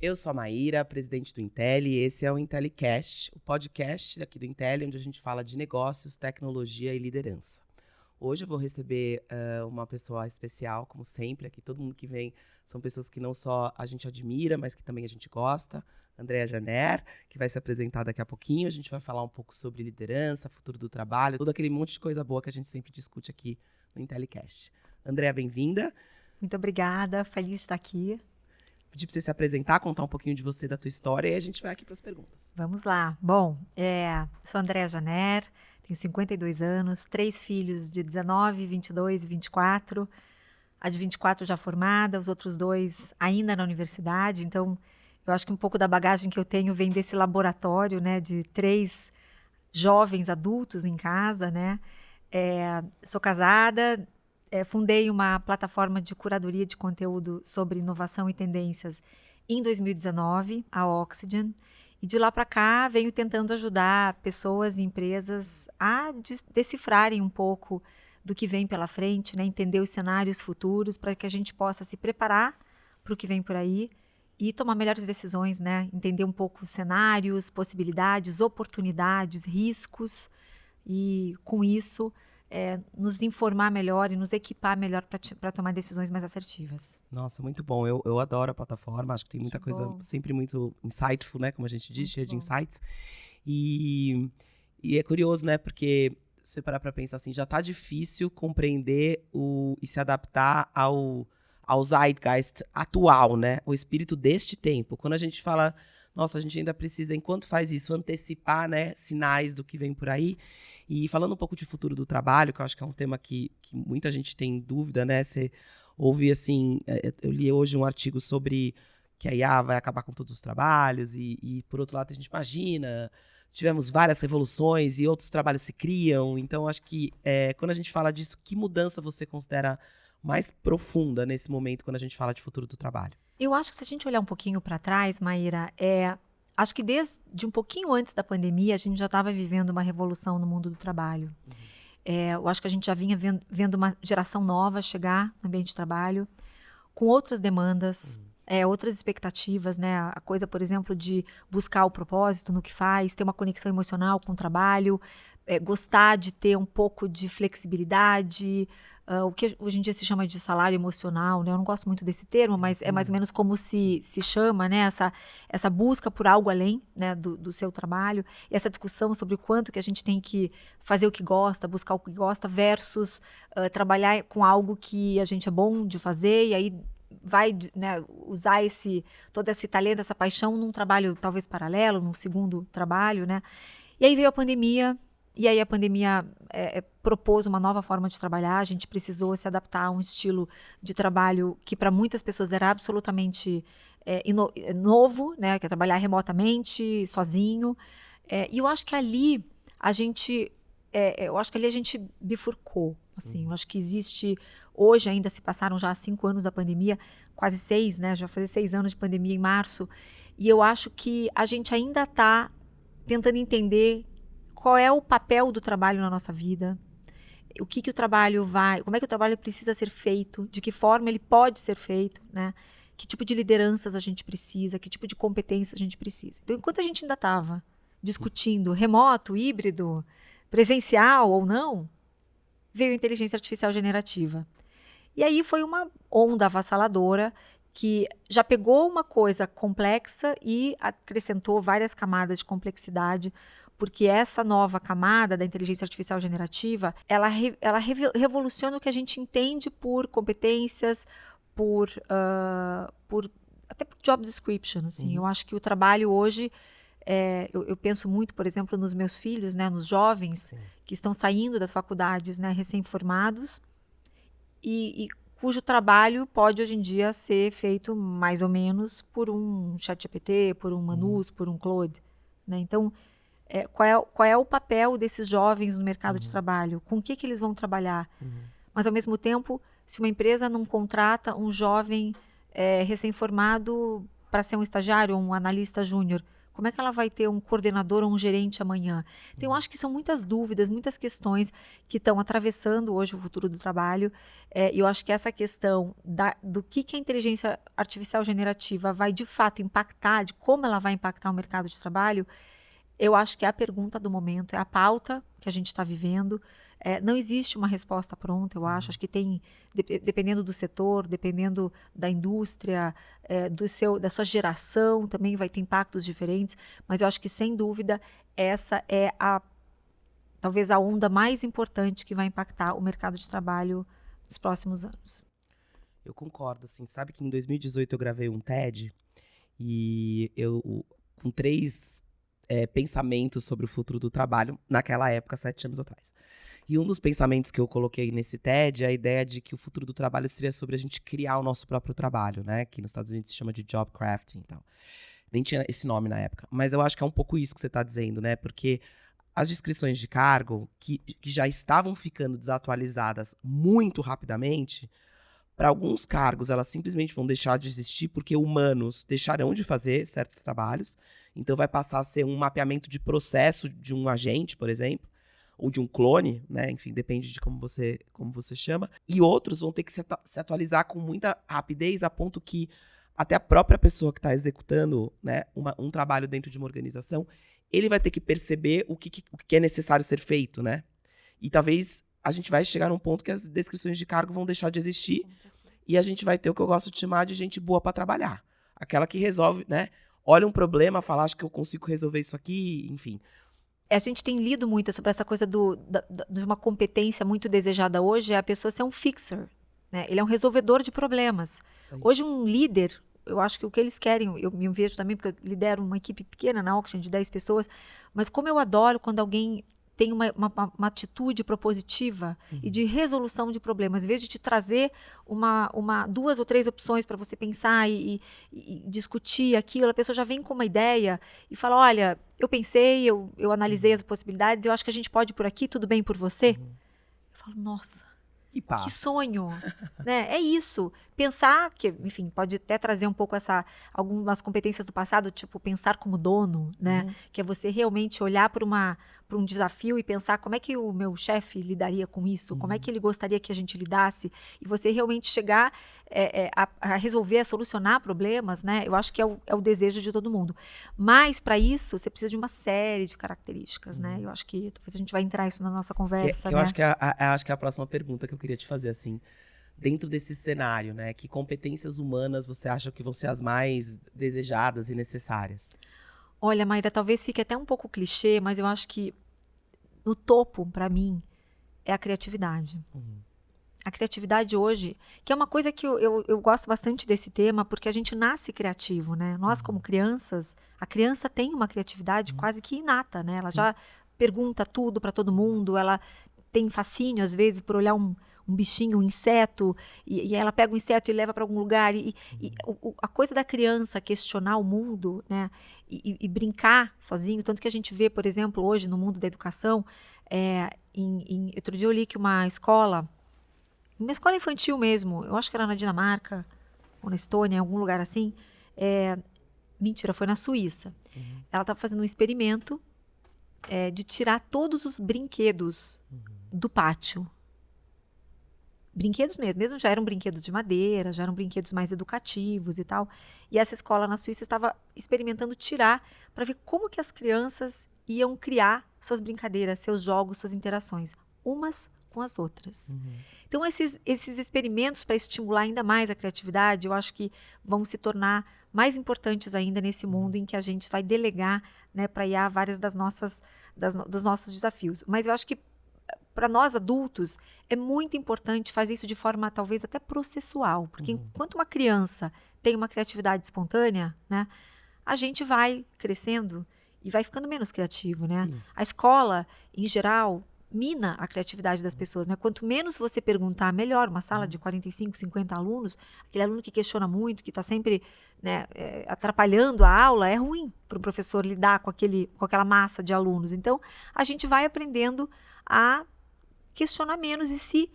Eu sou a Maíra, presidente do Intel, e esse é o Intellicast, o podcast aqui do Intel, onde a gente fala de negócios, tecnologia e liderança. Hoje eu vou receber uma pessoa especial, como sempre, aqui todo mundo que vem são pessoas que não só a gente admira, mas que também a gente gosta. Andréa Janer, que vai se apresentar daqui a pouquinho. A gente vai falar um pouco sobre liderança, futuro do trabalho, todo aquele monte de coisa boa que a gente sempre discute aqui no Intellicast. Andréa, bem-vinda. Muito obrigada, feliz de estar aqui. Pedir para você se apresentar, contar um pouquinho de você, da tua história, e a gente vai aqui para as perguntas. Vamos lá. Bom, sou Andréa Janer, tenho 52 anos, 3 filhos de 19, 22 e 24. A de 24 já formada, os outros 2 ainda na universidade. Então, eu acho que um pouco da bagagem que eu tenho vem desse laboratório, né, de 3 jovens adultos em casa, né? Sou casada. Fundei uma plataforma de curadoria de conteúdo sobre inovação e tendências em 2019, a Oxygen, e de lá para cá venho tentando ajudar pessoas e empresas a decifrarem um pouco do que vem pela frente, né? Entender os cenários futuros para que a gente possa se preparar para o que vem por aí e tomar melhores decisões, né? Entender um pouco os cenários, possibilidades, oportunidades, riscos e com isso nos informar melhor e nos equipar melhor para tomar decisões mais assertivas. Nossa, muito bom. Eu adoro a plataforma, acho que tem muita coisa sempre muito insightful, né? Como a gente diz, cheia de insights. E é curioso, né? Porque se você parar para pensar assim, já tá difícil compreender e se adaptar ao zeitgeist atual, né? O espírito deste tempo. Quando a gente fala, nossa, a gente ainda precisa, enquanto faz isso, antecipar, né, sinais do que vem por aí. E falando um pouco de futuro do trabalho, que eu acho que é um tema que muita gente tem dúvida, né? Você ouve assim, eu li hoje um artigo sobre que a IA vai acabar com todos os trabalhos e por outro lado a gente imagina, tivemos várias revoluções e outros trabalhos se criam. Então acho que quando a gente fala disso, que mudança você considera mais profunda nesse momento quando a gente fala de futuro do trabalho? Eu acho que se a gente olhar um pouquinho para trás, Maíra, acho que desde um pouquinho antes da pandemia, a gente já estava vivendo uma revolução no mundo do trabalho. Eu acho que a gente já vinha vendo uma geração nova chegar no ambiente de trabalho, com outras demandas, outras expectativas, né? A coisa, por exemplo, de buscar o propósito no que faz, ter uma conexão emocional com o trabalho, gostar de ter um pouco de flexibilidade, o que hoje em dia se chama de salário emocional, né? Eu não gosto muito desse termo, mas é mais ou menos como se chama, né? Essa busca por algo além, né? do seu trabalho, e essa discussão sobre o quanto que a gente tem que fazer o que gosta, buscar o que gosta, versus trabalhar com algo que a gente é bom de fazer, e aí vai, né, usar todo esse talento, essa paixão num trabalho talvez paralelo, num segundo trabalho, né? E aí veio a pandemia. E aí a pandemia propôs uma nova forma de trabalhar, a gente precisou se adaptar a um estilo de trabalho que para muitas pessoas era absolutamente novo, né, que é trabalhar remotamente, sozinho. E eu acho que ali a gente bifurcou. Assim, eu acho que existe, hoje ainda se passaram já 5 anos da pandemia, quase 6, né, já vai fazer 6 anos de pandemia em março, e eu acho que a gente ainda está tentando entender qual é o papel do trabalho na nossa vida, o que o trabalho como é que o trabalho precisa ser feito, de que forma ele pode ser feito, né? Que tipo de lideranças a gente precisa, que tipo de competências a gente precisa. Então, enquanto a gente ainda estava discutindo remoto, híbrido, presencial ou não, veio a inteligência artificial generativa. E aí foi uma onda avassaladora que já pegou uma coisa complexa e acrescentou várias camadas de complexidade, porque essa nova camada da inteligência artificial generativa, ela revoluciona o que a gente entende por competências, até por job description. Assim. Eu acho que o trabalho hoje, eu penso muito, por exemplo, nos meus filhos, né, nos jovens que estão saindo das faculdades, né, recém-formados, e cujo trabalho pode hoje em dia ser feito mais ou menos por um ChatGPT, por um Manus, por um Claude. Né? Então, qual é o papel desses jovens no mercado de trabalho? Com o que eles vão trabalhar? Mas, ao mesmo tempo, se uma empresa não contrata um jovem recém-formado para ser um estagiário ou um analista júnior, Como é que ela vai ter um coordenador ou um gerente amanhã? Então, eu acho que são muitas dúvidas, muitas questões que estão atravessando hoje o futuro do trabalho. E eu acho que essa questão do que a inteligência artificial generativa vai, de fato, impactar, de como ela vai impactar o mercado de trabalho, eu acho que é a pergunta do momento, é a pauta que a gente está vivendo. Não existe uma resposta pronta, eu acho. Acho que tem, dependendo do setor, dependendo da indústria, da sua geração, também vai ter impactos diferentes. Mas eu acho que, sem dúvida, essa é talvez a onda mais importante que vai impactar o mercado de trabalho nos próximos anos. Eu concordo, assim. Sabe que em 2018 eu gravei um TED e eu, com 3 pensamentos sobre o futuro do trabalho, naquela época, 7 anos atrás. E um dos pensamentos que eu coloquei nesse TED é a ideia de que o futuro do trabalho seria sobre a gente criar o nosso próprio trabalho, né? Que nos Estados Unidos se chama de job crafting e tal. Nem tinha esse nome na época. Mas eu acho que é um pouco isso que você está dizendo, né? Porque as descrições de cargo, que já estavam ficando desatualizadas muito rapidamente, para alguns cargos elas simplesmente vão deixar de existir porque humanos deixarão de fazer certos trabalhos. Então vai passar a ser um mapeamento de processo de um agente, por exemplo, ou de um clone, né? Enfim, depende de como você chama. E outros vão ter que se atualizar com muita rapidez, a ponto que até a própria pessoa que está executando, né, um trabalho dentro de uma organização, ele vai ter que perceber o que é necessário ser feito, né? E talvez a gente vai chegar num ponto que as descrições de cargo vão deixar de existir e a gente vai ter o que eu gosto de chamar de gente boa para trabalhar. Aquela que resolve, né? Olha um problema, fala, acho que eu consigo resolver isso aqui, enfim. A gente tem lido muito sobre essa coisa de uma competência muito desejada hoje, é a pessoa ser um fixer, né? Ele é um resolvedor de problemas. Hoje, um líder, eu acho que o que eles querem, eu me vejo também, porque eu lidero uma equipe pequena na Auction de 10 pessoas, mas como eu adoro quando alguém tem uma atitude propositiva e de resolução de problemas, em vez de te trazer 2 ou 3 opções para você pensar e discutir aquilo, a pessoa já vem com uma ideia e fala, olha, eu pensei, eu analisei as possibilidades, eu acho que a gente pode ir por aqui, tudo bem por você? Eu falo, nossa, que sonho, né? É isso. Pensar que, enfim, pode até trazer um pouco algumas competências do passado, tipo pensar como dono, né? Que é você realmente olhar para um desafio e pensar como é que o meu chefe lidaria com isso, como é que ele gostaria que a gente lidasse, e você realmente chegar a resolver, a solucionar problemas, né? Eu acho que é o desejo de todo mundo. Mas, para isso, você precisa de uma série de características, né? Eu acho que talvez a gente vai entrar isso na nossa conversa, né? Eu acho que é a próxima pergunta que eu queria te fazer, assim. Dentro desse cenário, né? Que competências humanas você acha que vão ser as mais desejadas e necessárias? Olha, Mayra, talvez fique até um pouco clichê, mas eu acho que no topo, para mim, é a criatividade. A criatividade hoje, que é uma coisa que eu gosto bastante desse tema, porque a gente nasce criativo, né? Nós, como crianças, a criança tem uma criatividade quase que inata, né? Ela já pergunta tudo para todo mundo, ela tem fascínio, às vezes, por olhar um bichinho, um inseto, e ela pega o inseto e leva para algum lugar. A coisa da criança questionar o mundo, né? E brincar sozinho. Tanto que a gente vê, por exemplo, hoje no mundo da educação, outro dia eu li que uma escola infantil mesmo, eu acho que era na Dinamarca, ou na Estônia, em algum lugar assim, mentira, foi na Suíça. Ela estava fazendo um experimento de tirar todos os brinquedos do pátio. Brinquedos mesmo já eram brinquedos de madeira, já eram brinquedos mais educativos e tal. E essa escola na Suíça estava experimentando tirar para ver como que as crianças iam criar suas brincadeiras, seus jogos, suas interações, umas com as outras. Então, esses experimentos para estimular ainda mais a criatividade, eu acho que vão se tornar mais importantes ainda nesse mundo em que a gente vai delegar, né, para IA várias dos nossos desafios. Mas eu acho que para nós adultos é muito importante fazer isso de forma talvez até processual, porque enquanto uma criança tem uma criatividade espontânea, né, a gente vai crescendo e vai ficando menos criativo, né? A escola, em geral, mina a criatividade das pessoas, né? Quanto menos você perguntar, melhor. Uma sala de 45, 50 alunos, aquele aluno que questiona muito, que está sempre, né, atrapalhando a aula, é ruim para o professor lidar com aquela massa de alunos. Então, a gente vai aprendendo a questionar menos e se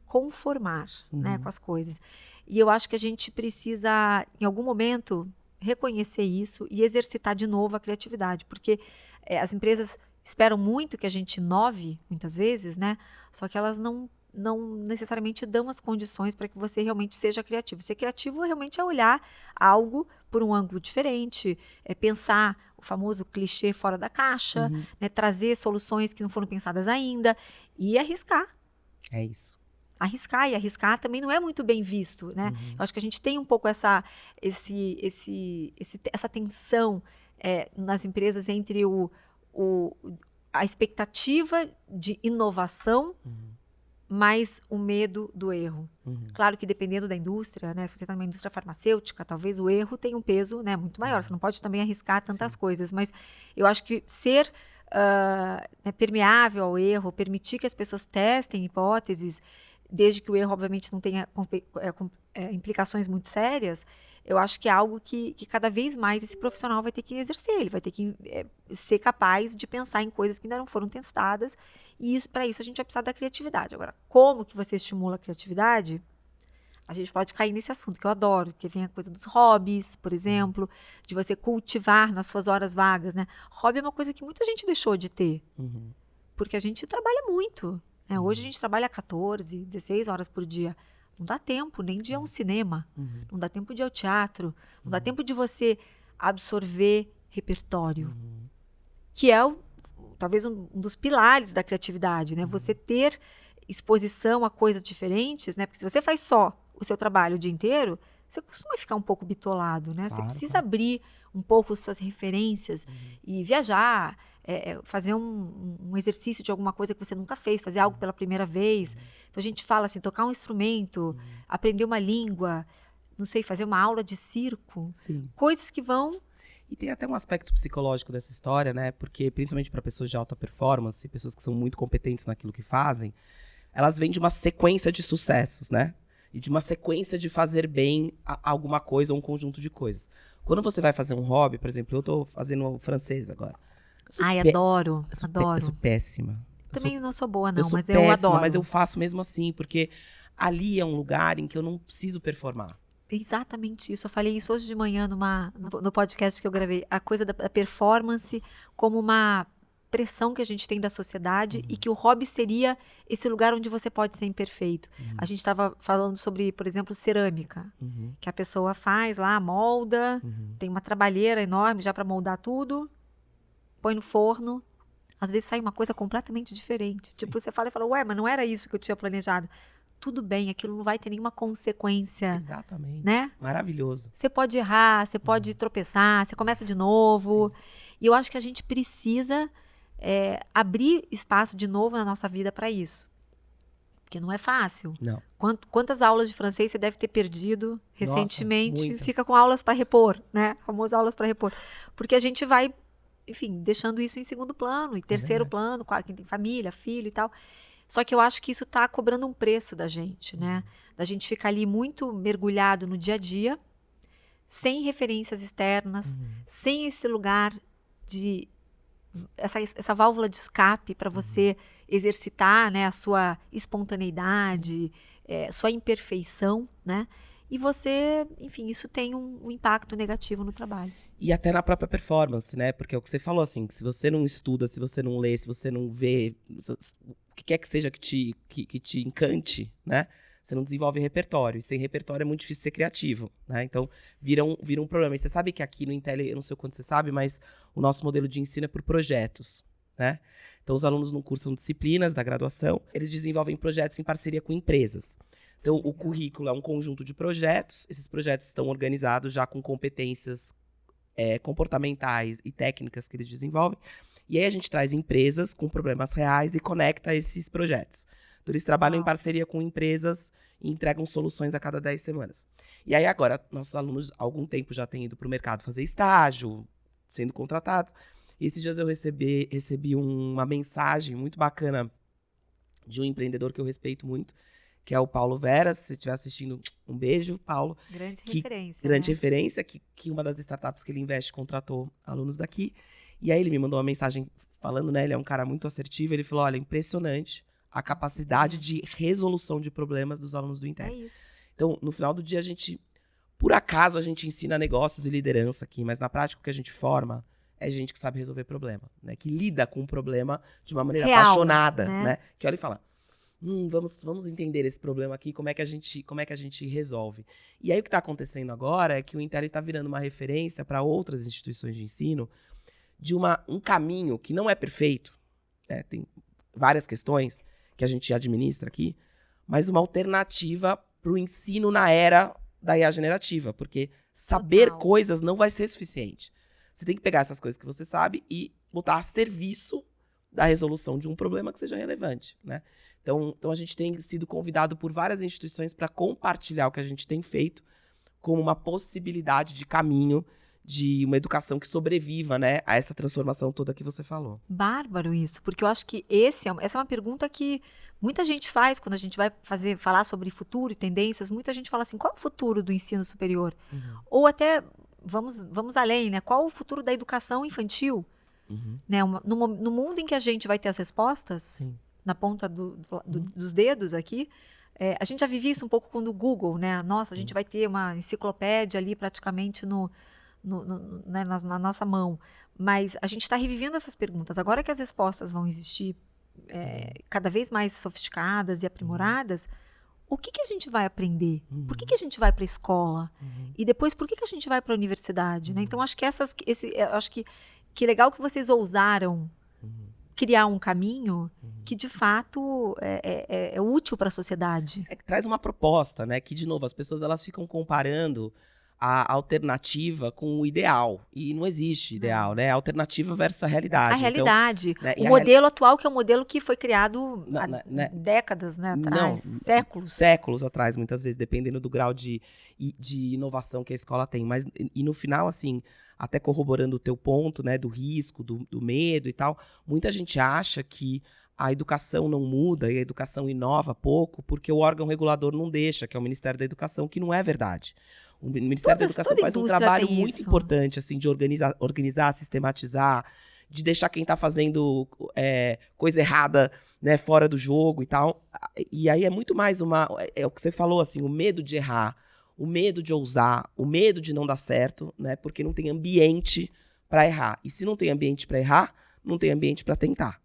conformar, né, com as coisas. E eu acho que a gente precisa, em algum momento, reconhecer isso e exercitar de novo a criatividade, porque as empresas esperam muito que a gente inove, muitas vezes, né? Só que elas não necessariamente dão as condições para que você realmente seja criativo. Ser criativo realmente é olhar algo por um ângulo diferente, é pensar o famoso clichê fora da caixa, né? Trazer soluções que não foram pensadas ainda e arriscar. É isso. Arriscar, e arriscar também não é muito bem visto, né? Eu acho que a gente tem um pouco essa tensão nas empresas entre a expectativa de inovação, mas o medo do erro. Claro que dependendo da indústria, né? Se você está numa indústria farmacêutica, talvez o erro tenha um peso, né, muito maior. Você não pode também arriscar tantas coisas, mas eu acho que ser permeável ao erro, permitir que as pessoas testem hipóteses, desde que o erro, obviamente, não tenha implicações muito sérias, eu acho que é algo que cada vez mais esse profissional vai ter que exercer. Ele vai ter que ser capaz de pensar em coisas que ainda não foram testadas, e para isso a gente vai precisar da criatividade. Agora, como que você estimula a criatividade? A gente pode cair nesse assunto, que eu adoro, que vem a coisa dos hobbies, por exemplo, de você cultivar nas suas horas vagas, né? Hobby é uma coisa que muita gente deixou de ter, porque a gente trabalha muito, né? Hoje a gente trabalha 14, 16 horas por dia. Não dá tempo nem de ir a um cinema, não dá tempo de ir ao teatro, não dá tempo de você absorver repertório, que é talvez um dos pilares da criatividade, né? Você ter exposição a coisas diferentes, né? Porque se você faz só o seu trabalho o dia inteiro, você costuma ficar um pouco bitolado, né? Você precisa abrir um pouco suas referências e viajar, fazer um exercício de alguma coisa que você nunca fez, fazer algo pela primeira vez. Então a gente fala assim, tocar um instrumento, aprender uma língua, não sei, fazer uma aula de circo. Coisas que vão... E tem até um aspecto psicológico dessa história, né? Porque, principalmente para pessoas de alta performance, pessoas que são muito competentes naquilo que fazem, elas vêm de uma sequência de sucessos, né? E de uma sequência de fazer bem alguma coisa ou um conjunto de coisas. Quando você vai fazer um hobby, por exemplo, eu tô fazendo francês agora. Adoro, adoro. Eu sou péssima. Também não sou boa, não, mas péssima, eu adoro. Mas eu faço mesmo assim, porque ali é um lugar em que eu não preciso performar. Exatamente isso. Eu falei isso hoje de manhã no podcast que eu gravei. A coisa da performance como uma pressão que a gente tem da sociedade e que o hobby seria esse lugar onde você pode ser imperfeito. A gente estava falando sobre, por exemplo, cerâmica, que a pessoa faz lá, molda, tem uma trabalheira enorme já para moldar tudo, põe no forno, às vezes sai uma coisa completamente diferente. Tipo, você fala, ué, mas não era isso que eu tinha planejado. Tudo bem, aquilo não vai ter nenhuma consequência. Exatamente. Né? Maravilhoso. Você pode errar, você pode tropeçar, você começa de novo. E eu acho que a gente precisa abrir espaço de novo na nossa vida para isso. Porque não é fácil. Não. Quantas aulas de francês você deve ter perdido recentemente? Muitas. Fica com aulas para repor, né? Famosas aulas para repor. Porque a gente vai, enfim, deixando isso em segundo plano e terceiro plano, claro, quem tem família, filho e tal. Só que eu acho que isso está cobrando um preço da gente, né? Da gente ficar ali muito mergulhado no dia a dia, sem referências externas, sem esse lugar de... Essa válvula de escape para você exercitar, né, a sua espontaneidade, sua imperfeição, né? E você, enfim, isso tem um impacto negativo no trabalho. E até na própria performance, né? Porque é o que você falou, assim, que se você não estuda, se você não lê, se você não vê, o que quer que seja que te encante, né? Você não desenvolve repertório. E sem repertório é muito difícil ser criativo, né? Então, vira um problema. E você sabe que aqui no Intel, eu não sei o quanto você sabe, mas o nosso modelo de ensino é por projetos, né? Então, os alunos não cursam disciplinas da graduação, eles desenvolvem projetos em parceria com empresas. Então, o currículo é um conjunto de projetos. Esses projetos estão organizados já com competências comportamentais e técnicas que eles desenvolvem. E aí a gente traz empresas com problemas reais e conecta esses projetos. Então, eles trabalham em parceria com empresas e entregam soluções a cada 10 semanas. E aí agora, nossos alunos há algum tempo já têm ido para o mercado fazer estágio, sendo contratados. E esses dias eu recebi uma mensagem muito bacana de um empreendedor que eu respeito muito, que é o Paulo Veras. Se você estiver assistindo, um beijo, Paulo. Grande referência. Grande referência, que uma das startups que ele investe contratou alunos daqui. E aí ele me mandou uma mensagem falando, né? Ele é um cara muito assertivo. Ele falou, olha, impressionante a capacidade de resolução de problemas dos alunos do Intel. É isso. Então, no final do dia, a gente Por acaso a gente ensina negócios e liderança aqui, mas na prática o que a gente forma é gente que sabe resolver problema, né? Que lida com o problema de uma maneira Real, apaixonada, né? né? Que olha e fala, vamos entender esse problema aqui, como é que a gente resolve. E aí o que está acontecendo agora é que o Intelli está virando uma referência para outras instituições de ensino de um caminho que não é perfeito, né? Tem várias questões que a gente administra aqui, mas uma alternativa para o ensino na era da IA generativa, porque saber Total. coisas não vai ser suficiente. Você tem que pegar essas coisas que você sabe e botar a serviço da resolução de um problema que seja relevante, né? Então a gente tem sido convidado por várias instituições para compartilhar o que a gente tem feito como uma possibilidade de caminho de uma educação que sobreviva, né, a essa transformação toda que você falou. Bárbaro isso, porque eu acho que essa é uma pergunta que muita gente faz quando a gente vai falar sobre futuro e tendências. Muita gente fala assim, qual é o futuro do ensino superior? Ou até, vamos além, né? Qual o futuro da educação infantil? Né? No mundo em que a gente vai ter as respostas, Sim. na ponta dos dedos aqui, a gente já vivia isso um pouco com o Google, né? Nossa, a gente vai ter uma enciclopédia ali praticamente né, na nossa mão. Mas a gente está revivendo essas perguntas. Agora que as respostas vão existir cada vez mais sofisticadas e aprimoradas, o que a gente vai aprender? Por que a gente vai para a escola? E depois, por que a gente vai para a universidade? Né? Então, acho que acho que legal que vocês ousaram criar um caminho que, de fato, é útil para a sociedade. Que traz uma proposta, né? Que, de novo, as pessoas elas ficam comparando a alternativa com o ideal. E não existe ideal, né? A alternativa versus a realidade. A realidade. Então, né, o modelo atual, que é um modelo que foi criado há décadas, né, atrás, não, séculos. Séculos atrás, muitas vezes, dependendo do grau de inovação que a escola tem. Mas, e no final, assim, até corroborando o teu ponto, né, do risco, do medo e tal, muita gente acha que a educação não muda e a educação inova pouco porque o órgão regulador não deixa, que é o Ministério da Educação, que não é verdade. O Ministério da Educação faz um trabalho muito importante, assim, de organizar, sistematizar, de deixar quem está fazendo coisa errada, né, fora do jogo e tal. E aí é muito mais é o que você falou, assim, o medo de errar, o medo de ousar, o medo de não dar certo, né, porque não tem ambiente para errar. E se não tem ambiente para errar, não tem ambiente para tentar.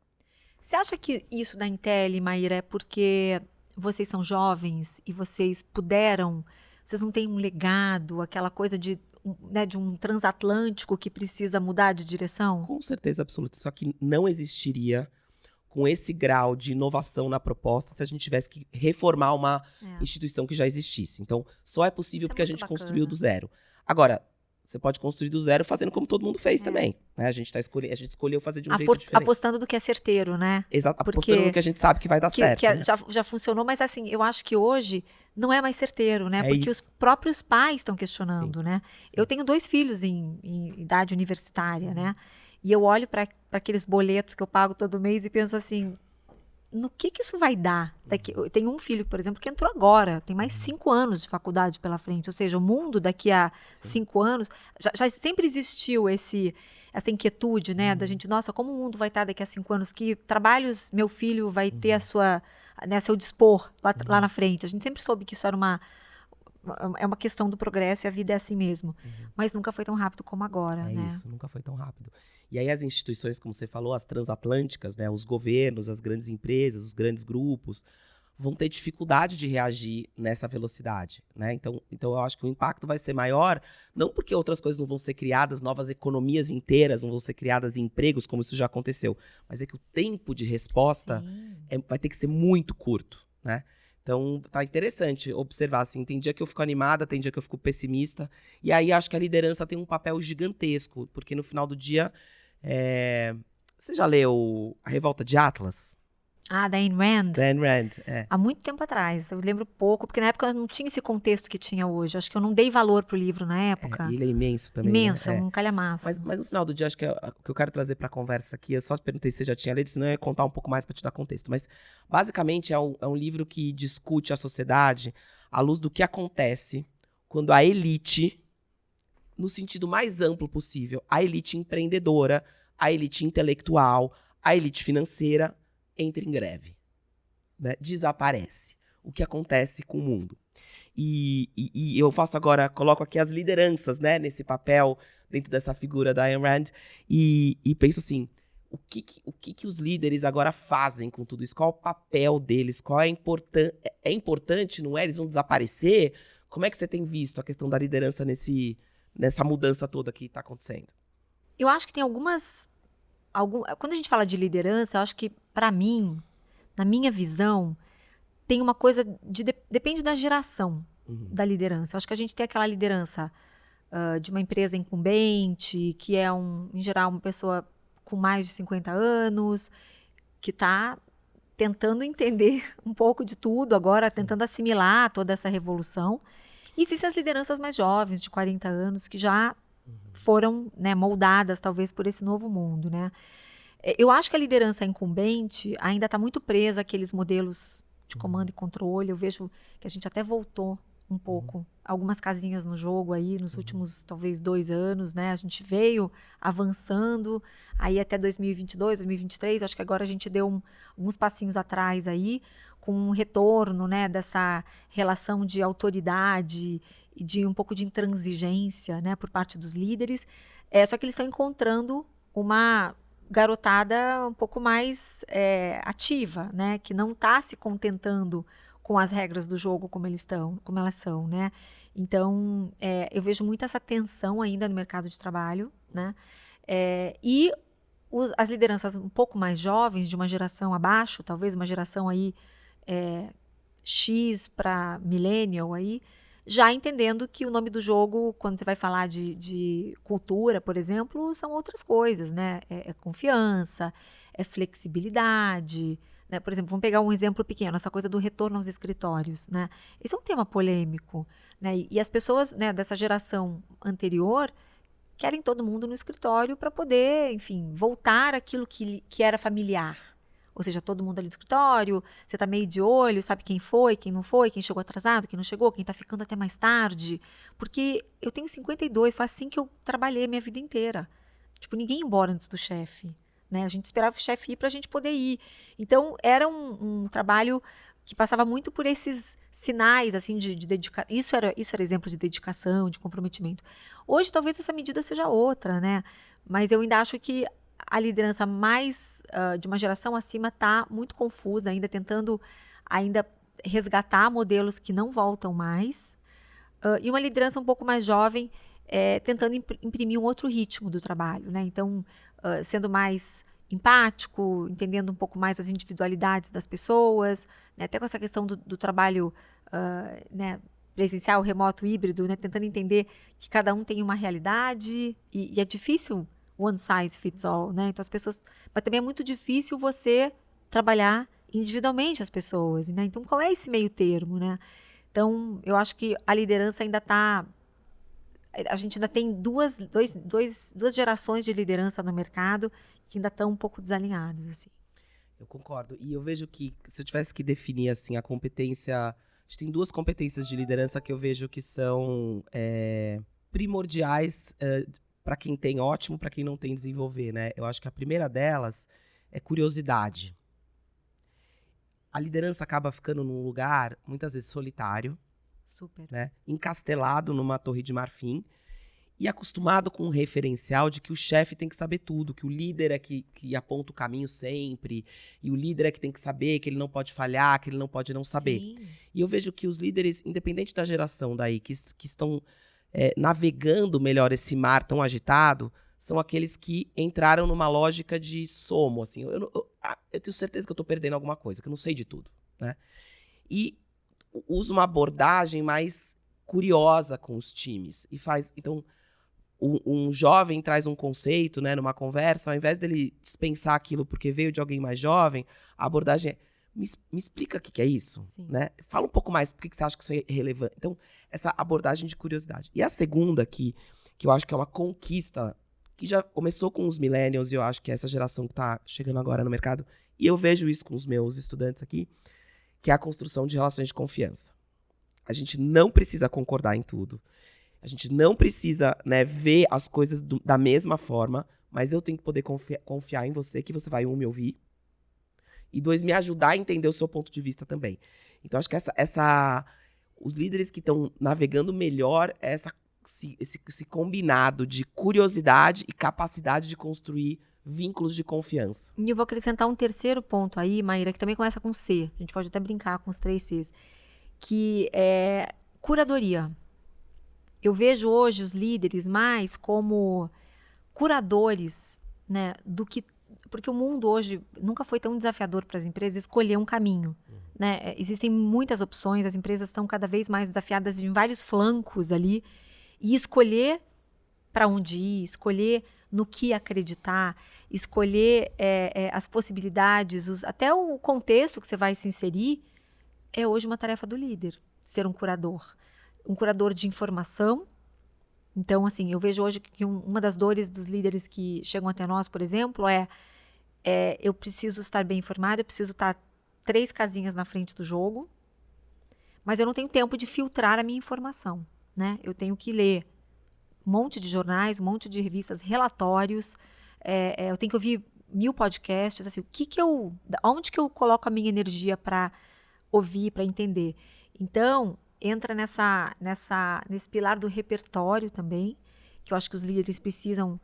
Você acha que isso da Intelli, Maíra, é porque vocês são jovens e vocês não têm um legado, aquela coisa de um transatlântico que precisa mudar de direção? Com certeza absoluta. Só que não existiria com esse grau de inovação na proposta se a gente tivesse que reformar uma instituição que já existisse. Então, só é possível porque a gente construiu do zero. Agora, você pode construir do zero fazendo como todo mundo fez também. Né? A gente escolheu fazer de um jeito diferente. Apostando do que é certeiro, né? Exato, apostando no que a gente sabe que vai dar certo. Que né? já funcionou, mas assim, eu acho que hoje não é mais certeiro, né? Porque isso. os próprios pais estão questionando, Sim. né? Sim. Eu tenho 2 filhos em idade universitária, né? E eu olho para aqueles boletos que eu pago todo mês e penso assim, no que isso vai dar? Eu tenho um filho, por exemplo, que entrou agora, tem mais 5 anos de faculdade pela frente, ou seja, o mundo daqui a 5 anos, já sempre existiu essa inquietude, né, da gente, nossa, como o mundo vai estar daqui a 5 anos, que trabalhos meu filho vai ter a seu dispor lá na frente. A gente sempre soube que isso era uma questão do progresso e a vida é assim mesmo. Mas nunca foi tão rápido como agora, né? Isso, nunca foi tão rápido. E aí as instituições, como você falou, as transatlânticas, né, os governos, as grandes empresas, os grandes grupos, vão ter dificuldade de reagir nessa velocidade, né? Então eu acho que o impacto vai ser maior, não porque outras coisas não vão ser criadas, novas economias inteiras não vão ser criadas em empregos, como isso já aconteceu, mas é que o tempo de resposta vai ter que ser muito curto, né? Então, tá interessante observar, assim, tem dia que eu fico animada, tem dia que eu fico pessimista, e aí acho que a liderança tem um papel gigantesco, porque no final do dia, você já leu A Revolta de Atlas? Ah, da Ayn Rand? Da Ayn Rand, Há muito tempo atrás, eu lembro pouco, porque na época não tinha esse contexto que tinha hoje, acho que eu não dei valor pro livro na época. Ele é imenso também. Imenso, né? um calhamaço. Mas no final do dia, acho que o que eu quero trazer pra conversa aqui, eu só te perguntei se você já tinha lido, senão eu ia contar um pouco mais pra te dar contexto. Mas, basicamente, é um livro que discute a sociedade à luz do que acontece quando a elite, no sentido mais amplo possível, a elite empreendedora, a elite intelectual, a elite financeira, entra em greve. Né? Desaparece. O que acontece com o mundo. E eu faço agora, coloco aqui as lideranças, né, nesse papel, dentro dessa figura da Ayn Rand, e penso assim, o que os líderes agora fazem com tudo isso? Qual o papel deles? Qual é importante, não é? Eles vão desaparecer? Como é que você tem visto a questão da liderança nessa mudança toda que está acontecendo? Eu acho que tem quando a gente fala de liderança, eu acho que, para mim, na minha visão, tem uma coisa depende da geração da liderança. Eu acho que a gente tem aquela liderança de uma empresa incumbente, que é, em geral, uma pessoa com mais de 50 anos, que está tentando entender um pouco de tudo agora, tentando assimilar toda essa revolução. E existem as lideranças mais jovens, de 40 anos, que já foram, né, moldadas, talvez, por esse novo mundo, né? Eu acho que a liderança incumbente ainda está muito presa àqueles modelos de comando e controle. Eu vejo que a gente até voltou um pouco, algumas casinhas no jogo aí, nos últimos, talvez, 2 anos, né? A gente veio avançando, aí até 2022, 2023, acho que agora a gente deu alguns passinhos atrás aí, com um retorno, né, dessa relação de autoridade e de um pouco de intransigência, né, por parte dos líderes. Só que eles estão encontrando uma garotada um pouco mais ativa, né, que não está se contentando com as regras do jogo como elas são, né? Então, eu vejo muito essa tensão ainda no mercado de trabalho, né? E as lideranças um pouco mais jovens, de uma geração abaixo, talvez uma geração aí X para millennial aí, já entendendo que o nome do jogo, quando você vai falar de cultura, por exemplo, são outras coisas, né? É confiança, é flexibilidade, né? Por exemplo, vamos pegar um exemplo pequeno, essa coisa do retorno aos escritórios, né? Esse é um tema polêmico, né? E as pessoas, né, dessa geração anterior querem todo mundo no escritório para poder, enfim, voltar àquilo que era familiar. Ou seja, todo mundo ali no escritório, você está meio de olho, sabe quem foi, quem não foi, quem chegou atrasado, quem não chegou, quem está ficando até mais tarde. Porque eu tenho 52, foi assim que eu trabalhei a minha vida inteira. Tipo, ninguém ia embora antes do chefe, né? A gente esperava o chefe ir para a gente poder ir. Então, era um trabalho que passava muito por esses sinais, assim, de dedicação. Isso era exemplo de dedicação, de comprometimento. Hoje, talvez essa medida seja outra, né? Mas eu ainda acho que a liderança mais de uma geração acima está muito confusa, ainda tentando ainda resgatar modelos que não voltam mais. E uma liderança um pouco mais jovem tentando imprimir um outro ritmo do trabalho, né? Então, sendo mais empático, entendendo um pouco mais as individualidades das pessoas, né? Até com essa questão do trabalho né, presencial, remoto, híbrido, né? Tentando entender que cada um tem uma realidade e é difícil one size fits all, né? Então as pessoas, mas também é muito difícil você trabalhar individualmente as pessoas, né? Então qual é esse meio termo, né? Então eu acho que a liderança ainda a gente ainda tem duas gerações de liderança no mercado que ainda estão um pouco desalinhadas, assim. Eu concordo. E eu vejo que, se eu tivesse que definir, assim, a competência... A gente tem 2 competências de liderança que eu vejo que são primordiais para quem tem, ótimo, para quem não tem, desenvolver, né? Eu acho que a primeira delas é curiosidade. A liderança acaba ficando num lugar, muitas vezes, solitário. Super. Né? Encastelado numa torre de marfim e acostumado com um referencial de que o chefe tem que saber tudo, que o líder é que aponta o caminho sempre, e o líder é que tem que saber, que ele não pode falhar, que ele não pode não saber. Sim. E eu vejo que os líderes, independente da geração daí, que estão navegando melhor esse mar tão agitado, são aqueles que entraram numa lógica de somo, assim, eu tenho certeza que eu estou perdendo alguma coisa, que eu não sei de tudo, né? E usa uma abordagem mais curiosa com os times. E faz. Então, um jovem traz um conceito, né, numa conversa, ao invés dele dispensar aquilo porque veio de alguém mais jovem, a abordagem é: me explica o que é isso, né? Fala um pouco mais, por que você acha que isso é relevante? Então, essa abordagem de curiosidade. E a segunda, que eu acho que é uma conquista, que já começou com os millennials, e eu acho que é essa geração que está chegando agora no mercado, e eu vejo isso com os meus estudantes aqui, que é a construção de relações de confiança. A gente não precisa concordar em tudo. A gente não precisa, né, ver as coisas da mesma forma, mas eu tenho que poder confiar em você, que você vai, me ouvir, e 2, me ajudar a entender o seu ponto de vista também. Então, acho que os líderes que estão navegando melhor esse combinado de curiosidade e capacidade de construir vínculos de confiança. E eu vou acrescentar um terceiro ponto aí, Maíra, que também começa com C. A gente pode até brincar com os 3 Cs. Que é curadoria. Eu vejo hoje os líderes mais como curadores, né, porque o mundo hoje nunca foi tão desafiador para as empresas escolher um caminho. Né? Existem muitas opções, as empresas estão cada vez mais desafiadas em vários flancos ali, e escolher para onde ir, escolher no que acreditar, escolher as possibilidades, até o contexto que você vai se inserir, é hoje uma tarefa do líder, ser um curador de informação. Então, assim, eu vejo hoje que uma das dores dos líderes que chegam até nós, por exemplo, eu preciso estar bem informado, eu preciso estar 3 casinhas na frente do jogo, mas eu não tenho tempo de filtrar a minha informação, né? Eu tenho que ler um monte de jornais, um monte de revistas, relatórios, eu tenho que ouvir 1000 podcasts, assim, onde que eu coloco a minha energia para ouvir, para entender? Então, entra nesse pilar do repertório também, que eu acho que os líderes precisam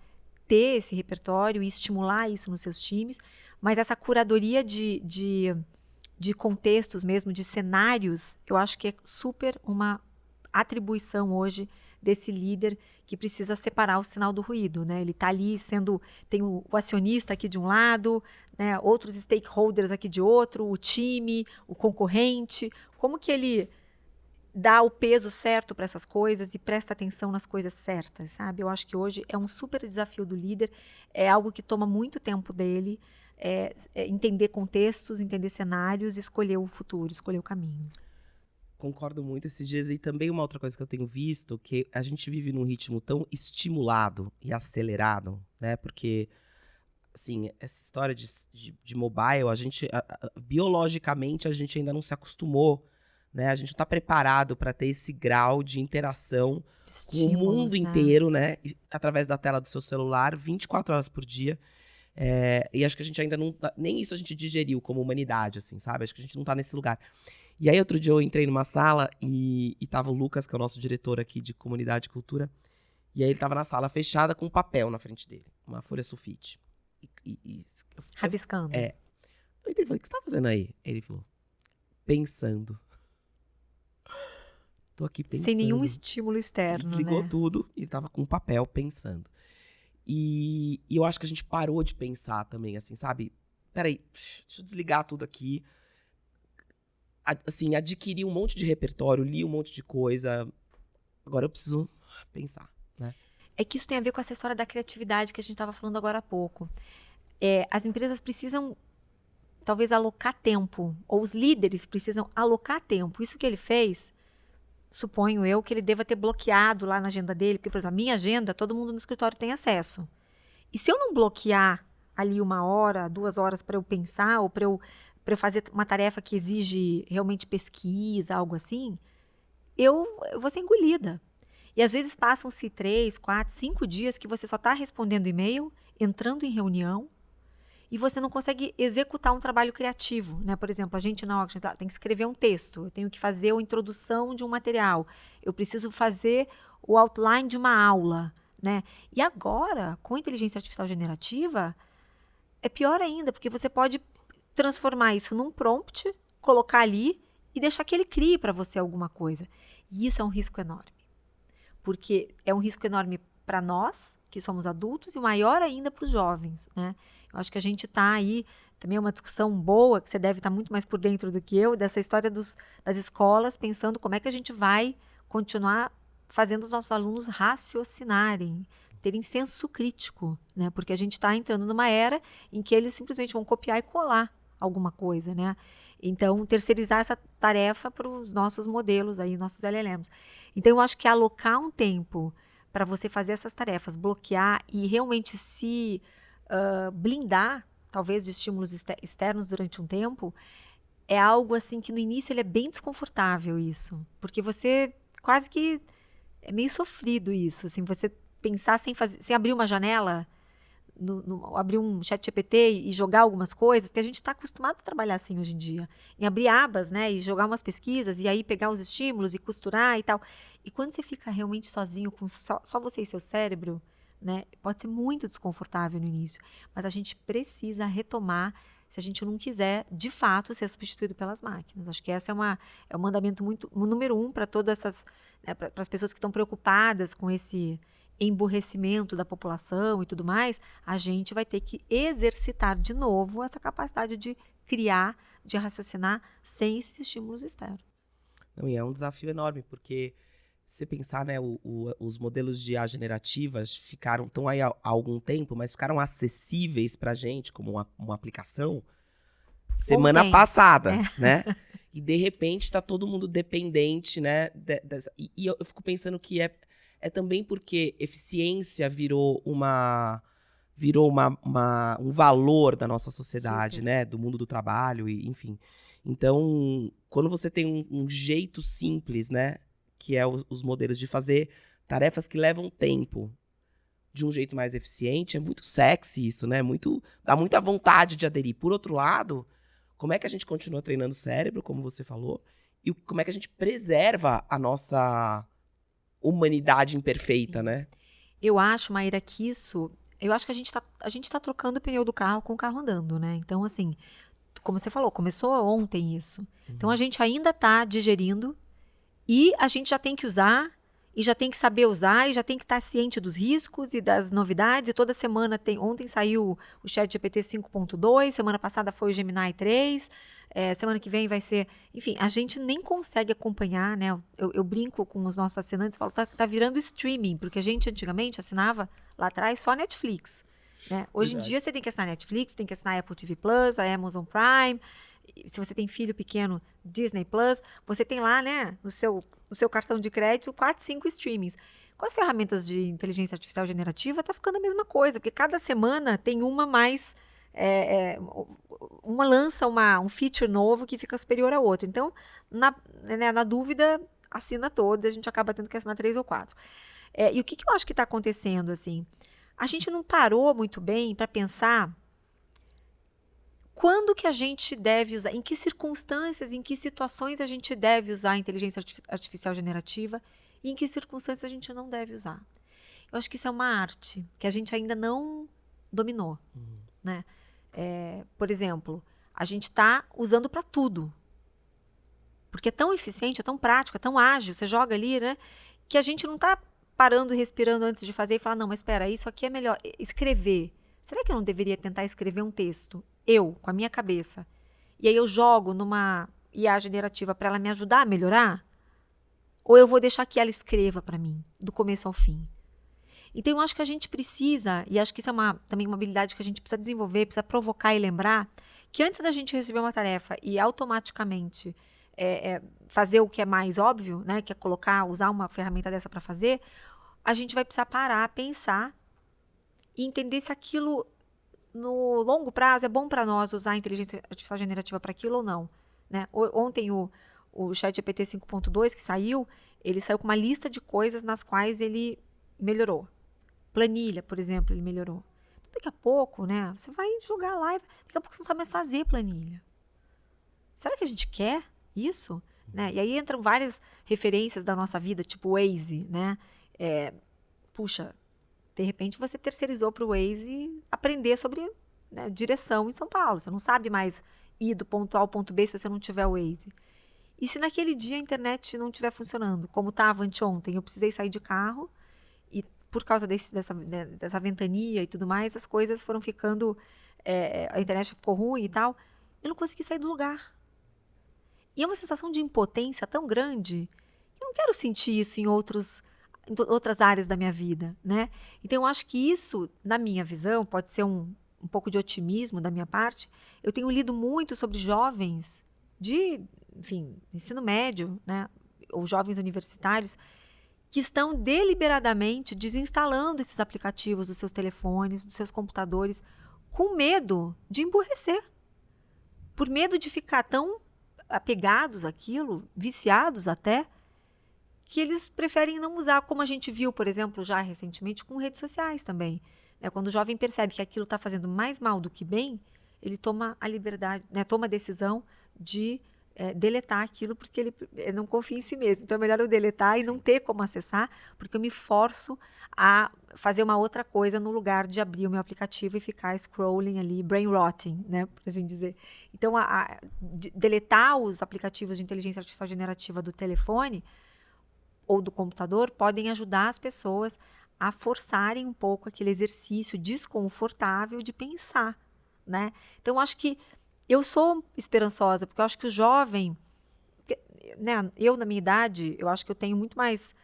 ter esse repertório e estimular isso nos seus times, mas essa curadoria de contextos mesmo, de cenários, eu acho que é super uma atribuição hoje desse líder que precisa separar o sinal do ruído, né? Ele está ali tem o acionista aqui de um lado, né? Outros stakeholders aqui de outro, o time, o concorrente, como que ele dá o peso certo para essas coisas e presta atenção nas coisas certas, sabe? Eu acho que hoje é um super desafio do líder, é algo que toma muito tempo dele, entender contextos, entender cenários, escolher o futuro, escolher o caminho. Concordo muito esses dias. E também uma outra coisa que eu tenho visto, que a gente vive num ritmo tão estimulado e acelerado, né? Porque, assim, essa história de mobile, biologicamente, a gente ainda não se acostumou, né? A gente não está preparado para ter esse grau de interação com o mundo inteiro, né? Através da tela do seu celular, 24 horas por dia. E acho que a gente ainda não... Nem isso a gente digeriu como humanidade, assim, sabe? Acho que a gente não tá nesse lugar. E aí, outro dia eu entrei numa sala e tava o Lucas, que é o nosso diretor aqui de comunidade e cultura. E aí ele tava na sala fechada com um papel na frente dele. Uma folha sulfite. Rabiscando. Eu entrei e falei, o que você tá fazendo aí? Ele falou, pensando. Tô aqui pensando. Sem nenhum estímulo externo, ele desligou né? tudo e ele tava com um papel pensando. E eu acho que a gente parou de pensar também, assim, sabe? Peraí, deixa eu desligar tudo aqui. Assim, adquiri um monte de repertório, li um monte de coisa. Agora eu preciso pensar, né? É que isso tem a ver com essa história da criatividade que a gente estava falando agora há pouco. As empresas precisam, talvez, alocar tempo, ou os líderes precisam alocar tempo. Isso que ele fez, suponho eu, que ele deva ter bloqueado lá na agenda dele, porque, por exemplo, a minha agenda, todo mundo no escritório tem acesso. E se eu não bloquear ali 1 hora, 2 horas para eu pensar, ou para eu fazer uma tarefa que exige realmente pesquisa, algo assim, eu vou ser engolida. E às vezes passam-se 3, 4, 5 dias que você só está respondendo e-mail, entrando em reunião, e você não consegue executar um trabalho criativo, né? Por exemplo, a gente tem que escrever um texto, eu tenho que fazer a introdução de um material, eu preciso fazer o outline de uma aula, né? E agora, com a inteligência artificial generativa, é pior ainda, porque você pode transformar isso num prompt, colocar ali e deixar que ele crie para você alguma coisa. E isso é um risco enorme. Porque é um risco enorme para nós, que somos adultos, e maior ainda para os jovens, né? Eu acho que a gente está aí, também é uma discussão boa, que você deve estar muito mais por dentro do que eu, dessa história das escolas, pensando como é que a gente vai continuar fazendo os nossos alunos raciocinarem, terem senso crítico, né? Porque a gente está entrando numa era em que eles simplesmente vão copiar e colar alguma coisa, né? Então, terceirizar essa tarefa para os nossos modelos, aí, nossos LLMs. Então, eu acho que alocar um tempo para você fazer essas tarefas, bloquear e realmente se blindar, talvez, de estímulos externos durante um tempo, é algo assim que no início ele é bem desconfortável isso. Porque você quase que é meio sofrido isso, assim, você pensar sem abrir uma janela abrir um chat GPT e jogar algumas coisas, porque a gente está acostumado a trabalhar assim hoje em dia, em abrir abas, né, e jogar umas pesquisas, e aí pegar os estímulos e costurar e tal. E quando você fica realmente sozinho, com só você e seu cérebro, né, pode ser muito desconfortável no início, mas a gente precisa retomar se a gente não quiser, de fato, ser substituído pelas máquinas. Acho que esse é um mandamento o número 1 para todas essas, né, para as pessoas que estão preocupadas com esse emburrecimento da população e tudo mais, a gente vai ter que exercitar de novo essa capacidade de criar, de raciocinar sem esses estímulos externos. Não, e é um desafio enorme, porque se você pensar, né, os modelos de IA generativas estão aí há algum tempo, mas ficaram acessíveis pra gente como uma aplicação semana passada, né? E de repente tá todo mundo dependente, né? E eu fico pensando que é também porque eficiência virou um valor da nossa sociedade, Super. né? Do mundo do trabalho, e enfim. Então, quando você tem um jeito simples, né? Que é os modelos de fazer tarefas que levam tempo de um jeito mais eficiente, é muito sexy isso, né? Dá muita vontade de aderir. Por outro lado, como é que a gente continua treinando o cérebro, como você falou, e como é que a gente preserva a nossa humanidade imperfeita, Sim. né? Eu acho, Maíra, que eu acho que a gente tá trocando o pneu do carro com o carro andando, né? Então, assim, como você falou, começou ontem isso. Então, a gente ainda tá digerindo e a gente já tem que usar, e já tem que saber usar, e já tem que estar ciente dos riscos e das novidades. E toda semana ontem saiu o ChatGPT 5.2, semana passada foi o Gemini 3, semana que vem vai ser... Enfim, a gente nem consegue acompanhar, né? Eu brinco com os nossos assinantes, falo, tá virando streaming, porque a gente antigamente assinava lá atrás só Netflix, né? Hoje em dia você tem que assinar Netflix, tem que assinar Apple TV Plus, a Amazon Prime... Se você tem filho pequeno, Disney Plus, você tem lá, né, no seu cartão de crédito, 4, 5 streamings. Com as ferramentas de inteligência artificial generativa, tá ficando a mesma coisa, porque cada semana tem uma mais... uma lança um feature novo que fica superior ao outro. Então, na dúvida, assina todos, a gente acaba tendo que assinar 3 ou 4. E o que eu acho que está acontecendo, assim? A gente não parou muito bem para pensar quando que a gente deve usar, em que circunstâncias, em que situações a gente deve usar a inteligência artificial generativa e em que circunstâncias a gente não deve usar. Eu acho que isso é uma arte que a gente ainda não dominou, né? Por exemplo, a gente está usando para tudo, porque é tão eficiente, é tão prático, é tão ágil, você joga ali, né? Que a gente não está parando e respirando antes de fazer e falar, não, mas espera, isso aqui é melhor. Escrever. Será que eu não deveria tentar escrever um texto? Eu, com a minha cabeça. E aí eu jogo numa IA generativa para ela me ajudar a melhorar? Ou eu vou deixar que ela escreva para mim, do começo ao fim? Então eu acho que a gente precisa, e acho que isso é também uma habilidade que a gente precisa desenvolver, precisa provocar e lembrar, que antes da gente receber uma tarefa e automaticamente fazer o que é mais óbvio, né, que é usar uma ferramenta dessa para fazer, a gente vai precisar parar, pensar e entender se aquilo no longo prazo é bom para nós usar a inteligência artificial generativa para aquilo ou não, né? Ontem o ChatGPT 5.2 que saiu, ele saiu com uma lista de coisas nas quais ele melhorou. Planilha, por exemplo, ele melhorou. Daqui a pouco, né, você vai jogar lá e daqui a pouco você não sabe mais fazer planilha. Será que a gente quer isso? Né? E aí entram várias referências da nossa vida, tipo o Waze, né? Puxa, de repente você terceirizou para o Waze aprender sobre, né, direção em São Paulo. Você não sabe mais ir do ponto A ao ponto B se você não tiver o Waze. E se naquele dia a internet não estiver funcionando, como estava anteontem, eu precisei sair de carro e por causa dessa ventania e tudo mais, as coisas foram ficando... a internet ficou ruim e tal. Eu não consegui sair do lugar. E é uma sensação de impotência tão grande que eu não quero sentir isso em outras áreas da minha vida, né? Então, eu acho que isso, na minha visão, pode ser um pouco de otimismo da minha parte. Eu tenho lido muito sobre jovens de, enfim, ensino médio, né? Ou jovens universitários que estão deliberadamente desinstalando esses aplicativos dos seus telefones, dos seus computadores, com medo de emburrecer. Por medo de ficar tão apegados àquilo, viciados até, que eles preferem não usar, como a gente viu, por exemplo, já recentemente com redes sociais também. né? Quando o jovem percebe que aquilo está fazendo mais mal do que bem, ele toma a liberdade, né? Toma a decisão de deletar aquilo porque ele não confia em si mesmo. Então é melhor eu deletar e não ter como acessar, porque eu me forço a fazer uma outra coisa no lugar de abrir o meu aplicativo e ficar scrolling ali, brain rotting, né, por assim dizer. Então, deletar os aplicativos de inteligência artificial generativa do telefone ou do computador podem ajudar as pessoas a forçarem um pouco aquele exercício desconfortável de pensar, né? Então, acho que eu sou esperançosa, porque eu acho que o jovem, né, eu na minha idade, eu acho que eu tenho muito mais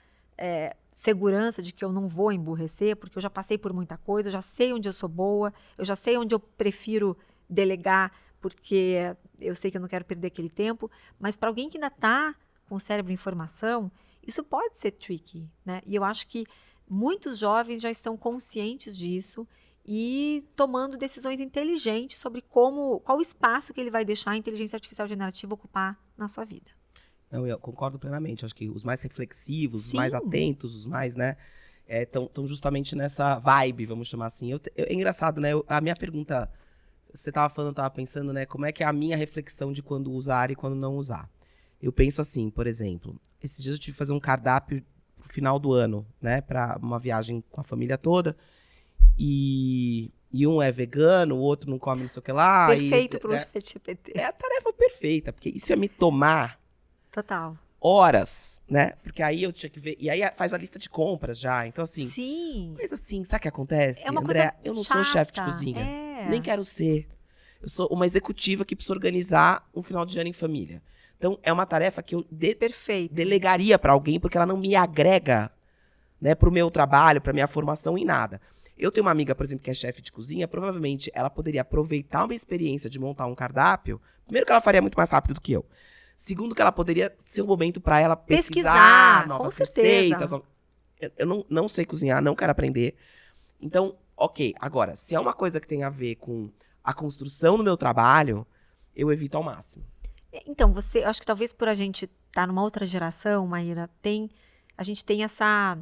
segurança de que eu não vou emburrecer, porque eu já passei por muita coisa, eu já sei onde eu sou boa, eu já sei onde eu prefiro delegar, porque eu sei que eu não quero perder aquele tempo, mas para alguém que ainda está com o cérebro em formação, isso pode ser tricky, né? E eu acho que muitos jovens já estão conscientes disso e tomando decisões inteligentes sobre qual o espaço que ele vai deixar a inteligência artificial generativa ocupar na sua vida. Não, eu concordo plenamente. Acho que os mais reflexivos, Sim. os mais atentos, os mais, né, estão justamente nessa vibe, vamos chamar assim. É engraçado, né? A minha pergunta, você estava falando, eu estava pensando, né, como é que é a minha reflexão de quando usar e quando não usar. Eu penso assim, por exemplo, esses dias eu tive que fazer um cardápio pro final do ano, né, para uma viagem com a família toda. E um é vegano, o outro não come não sei o que lá. Perfeito pro ChatGPT. É a tarefa perfeita, porque isso ia me tomar Total. horas, né? Porque aí eu tinha que ver. E aí faz a lista de compras já. Então, assim. Sim. Mas assim, sabe o que acontece? É uma André, coisa eu não chata. sou chefe de cozinha. Nem quero ser. Eu sou uma executiva que precisa organizar um final de ano em família. Então, é uma tarefa que eu delegaria para alguém, porque ela não me agrega, né, pro meu trabalho, pra minha formação, em nada. Eu tenho uma amiga, por exemplo, que é chefe de cozinha, provavelmente ela poderia aproveitar uma experiência de montar um cardápio. Primeiro que ela faria muito mais rápido do que eu. Segundo que ela poderia ser um momento para ela pesquisar novas receitas. Eu não sei cozinhar, não quero aprender. Então, ok. Agora, se é uma coisa que tem a ver com a construção do meu trabalho, eu evito ao máximo. Então, eu acho que talvez por a gente estar numa outra geração, Maíra, a gente tem essa,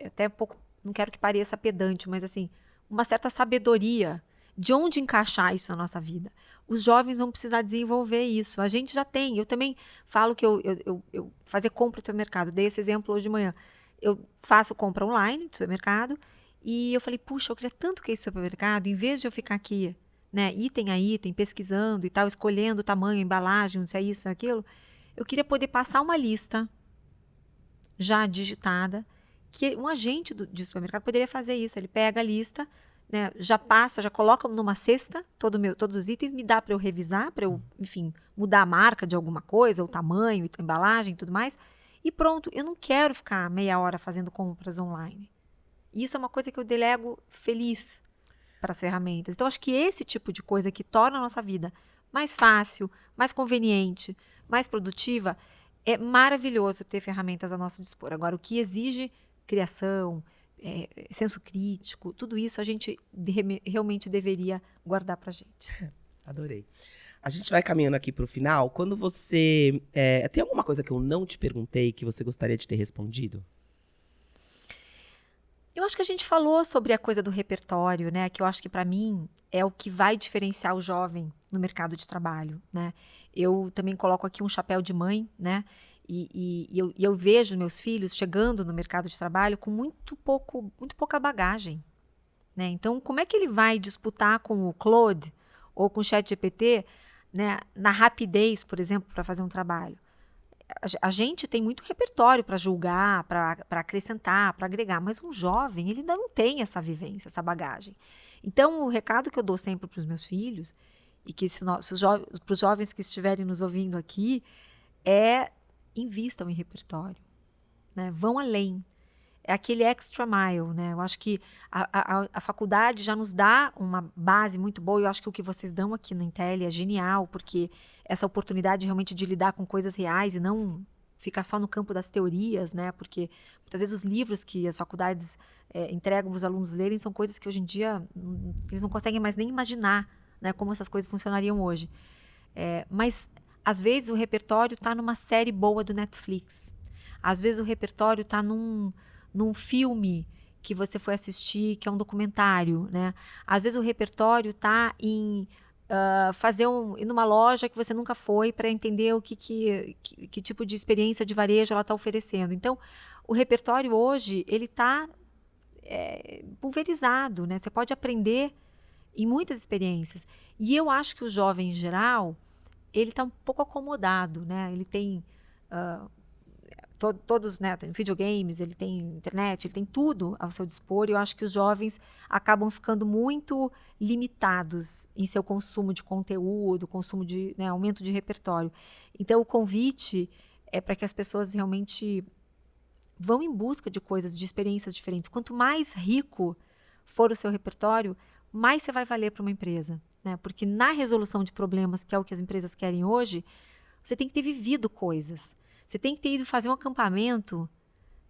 até um pouco, não quero que pareça pedante, mas assim, uma certa sabedoria de onde encaixar isso na nossa vida. Os jovens vão precisar desenvolver isso. A gente já tem. Eu também falo que eu fazer compra no supermercado. Dei esse exemplo hoje de manhã. Eu faço compra online do supermercado e eu falei, puxa, eu queria tanto que esse supermercado, em vez de eu ficar aqui, né, item a item, pesquisando e tal, escolhendo o tamanho, a embalagem, se é isso, se é aquilo, eu queria poder passar uma lista já digitada, que um agente de supermercado poderia fazer isso. Ele pega a lista, né, já coloca numa cesta todos os itens, me dá para eu revisar, para eu, enfim, mudar a marca de alguma coisa, o tamanho, a embalagem e tudo mais. E pronto, eu não quero ficar meia hora fazendo compras online. E isso é uma coisa que eu delego feliz para as ferramentas. Então, acho que esse tipo de coisa que torna a nossa vida mais fácil, mais conveniente, mais produtiva, é maravilhoso ter ferramentas a nosso dispor. Agora, o que exige criação, senso crítico, tudo isso a gente realmente deveria guardar pra gente. Adorei. A gente vai caminhando aqui pro final. Quando você... tem alguma coisa que eu não te perguntei que você gostaria de ter respondido? Eu acho que a gente falou sobre a coisa do repertório, né? Que eu acho que para mim é o que vai diferenciar o jovem no mercado de trabalho, né? Eu também coloco aqui um chapéu de mãe, né? E eu vejo meus filhos chegando no mercado de trabalho com muito pouca bagagem, né? Então, como é que ele vai disputar com o Claude ou com o ChatGPT, né, na rapidez, por exemplo, para fazer um trabalho? A gente tem muito repertório para julgar, para acrescentar, para agregar, mas um jovem, ele ainda não tem essa vivência, essa bagagem. Então, o recado que eu dou sempre para os meus filhos, e que para os jovens que estiverem nos ouvindo aqui, é: invistam em repertório, né? Vão além. É aquele extra mile, né? Eu acho que a faculdade já nos dá uma base muito boa, e eu acho que o que vocês dão aqui na Intelli é genial, porque essa oportunidade realmente de lidar com coisas reais e não ficar só no campo das teorias, né? Porque muitas vezes os livros que as faculdades entregam para os alunos lerem são coisas que hoje em dia eles não conseguem mais nem imaginar, né, como essas coisas funcionariam hoje. Mas às vezes o repertório está numa série boa do Netflix. Às vezes o repertório está num filme que você foi assistir, que é um documentário, né? Às vezes o repertório está em ir numa loja que você nunca foi para entender que tipo de experiência de varejo ela está oferecendo. Então, o repertório hoje, ele está pulverizado, né? Você pode aprender em muitas experiências. E eu acho que o jovem, em geral, ele está um pouco acomodado, né? Ele tem todos, né? Tem videogames, ele tem internet, ele tem tudo ao seu dispor. E eu acho que os jovens acabam ficando muito limitados em seu consumo de conteúdo, consumo de, né, aumento de repertório. Então, o convite é para que as pessoas realmente vão em busca de coisas, de experiências diferentes. Quanto mais rico for o seu repertório, mais você vai valer para uma empresa, né? Porque na resolução de problemas, que é o que as empresas querem hoje, você tem que ter vivido coisas. Você tem que ter ido fazer um acampamento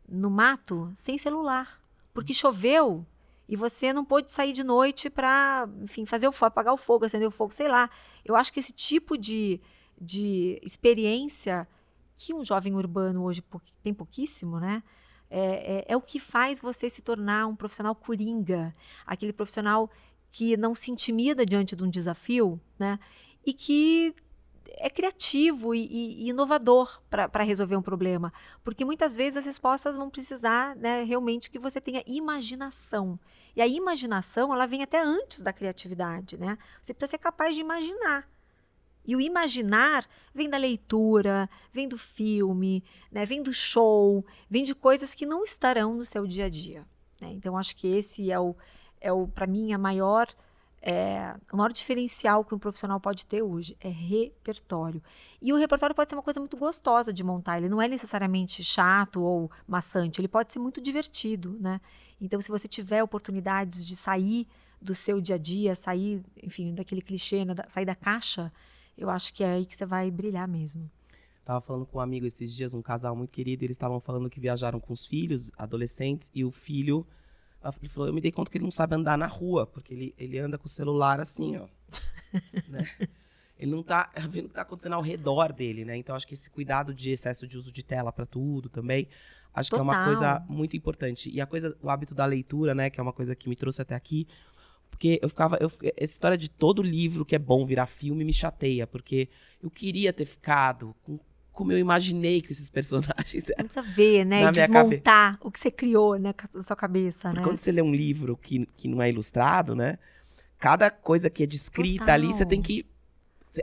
no mato sem celular, porque choveu e você não pôde sair de noite para, enfim, apagar o fogo, acender o fogo, sei lá. Eu acho que esse tipo de experiência que um jovem urbano hoje tem pouquíssimo, né? É o que faz você se tornar um profissional coringa, aquele profissional que não se intimida diante de um desafio, né? E que é criativo e inovador para resolver um problema. Porque muitas vezes as respostas vão precisar, né, realmente que você tenha imaginação. E a imaginação, ela vem até antes da criatividade, né? Você precisa ser capaz de imaginar. E o imaginar vem da leitura, vem do filme, né, vem do show, vem de coisas que não estarão no seu dia a dia, né? Então, acho que esse para mim, o maior diferencial que um profissional pode ter hoje é repertório. E o repertório pode ser uma coisa muito gostosa de montar, ele não é necessariamente chato ou maçante, ele pode ser muito divertido, né? Então, se você tiver oportunidades de sair do seu dia a dia, sair, enfim, daquele clichê, né, sair da caixa, eu acho que é aí que você vai brilhar mesmo. Tava falando com um amigo esses dias, um casal muito querido, e eles estavam falando que viajaram com os filhos, adolescentes, e o filho... Ele falou, eu me dei conta que ele não sabe andar na rua, porque ele anda com o celular assim, ó. Né? Ele não tá vendo o que tá acontecendo ao redor dele, né? Então, acho que esse cuidado de excesso de uso de tela para tudo também, acho Total. que é uma coisa muito importante. E o hábito da leitura, né? Que é uma coisa que me trouxe até aqui. Porque essa história de todo livro que é bom virar filme me chateia, porque eu queria ter ficado com como eu imaginei que esses personagens eram. Não precisa ver, né? Desmontar o que você criou, né, na sua cabeça, porque né? quando você lê um livro que não é ilustrado, né? Cada coisa que é descrita Total. ali, você tem que...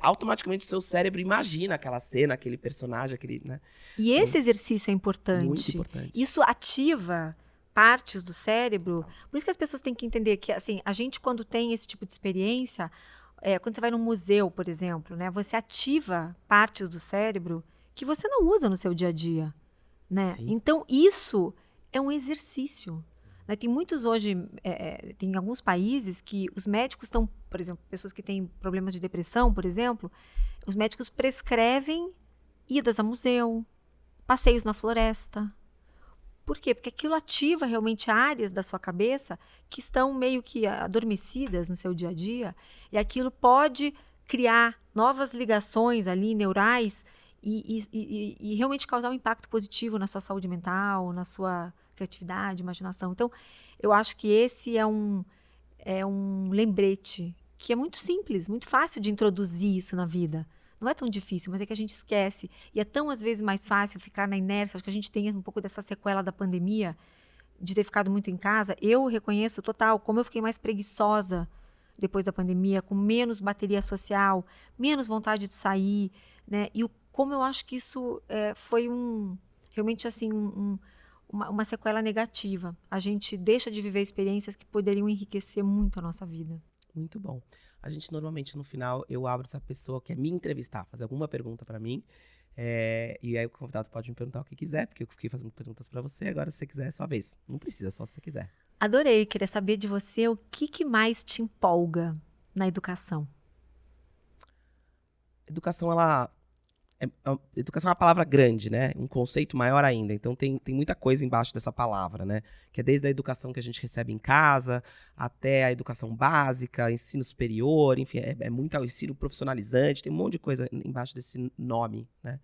automaticamente o seu cérebro imagina aquela cena, aquele personagem, aquele... Né? E esse exercício é importante. Muito importante. Isso ativa partes do cérebro. Por isso que as pessoas têm que entender que, assim, a gente, quando tem esse tipo de experiência, quando você vai num museu, por exemplo, né? Você ativa partes do cérebro que você não usa no seu dia a dia, né? Sim. Então, isso é um exercício. Né? Tem muitos hoje, tem alguns países que os médicos estão, por exemplo, pessoas que têm problemas de depressão, por exemplo, os médicos prescrevem idas a museu, passeios na floresta. Por quê? Porque aquilo ativa realmente áreas da sua cabeça que estão meio que adormecidas no seu dia a dia, e aquilo pode criar novas ligações ali neurais e realmente causar um impacto positivo na sua saúde mental, na sua criatividade, imaginação. Então, eu acho que esse é um lembrete que é muito simples, muito fácil de introduzir isso na vida. Não é tão difícil, mas é que a gente esquece. E é tão, às vezes, mais fácil ficar na inércia. Acho que a gente tem um pouco dessa sequela da pandemia, de ter ficado muito em casa. Eu reconheço total como eu fiquei mais preguiçosa depois da pandemia, com menos bateria social, menos vontade de sair, né? E como eu acho que isso foi realmente assim uma sequela negativa. A gente deixa de viver experiências que poderiam enriquecer muito a nossa vida. Muito bom. A gente normalmente no final eu abro essa pessoa que quer me entrevistar, fazer alguma pergunta para mim. E aí o convidado pode me perguntar o que quiser, porque eu fiquei fazendo perguntas para você. Agora, se você quiser, é sua vez. Não precisa, só se você quiser. Adorei. Queria saber de você o que mais te empolga na educação. Educação, educação é uma palavra grande, né? Um conceito maior ainda. Então, tem muita coisa embaixo dessa palavra, né? Que é desde a educação que a gente recebe em casa, até a educação básica, ensino superior, enfim, é muito ensino profissionalizante, tem um monte de coisa embaixo desse nome, né?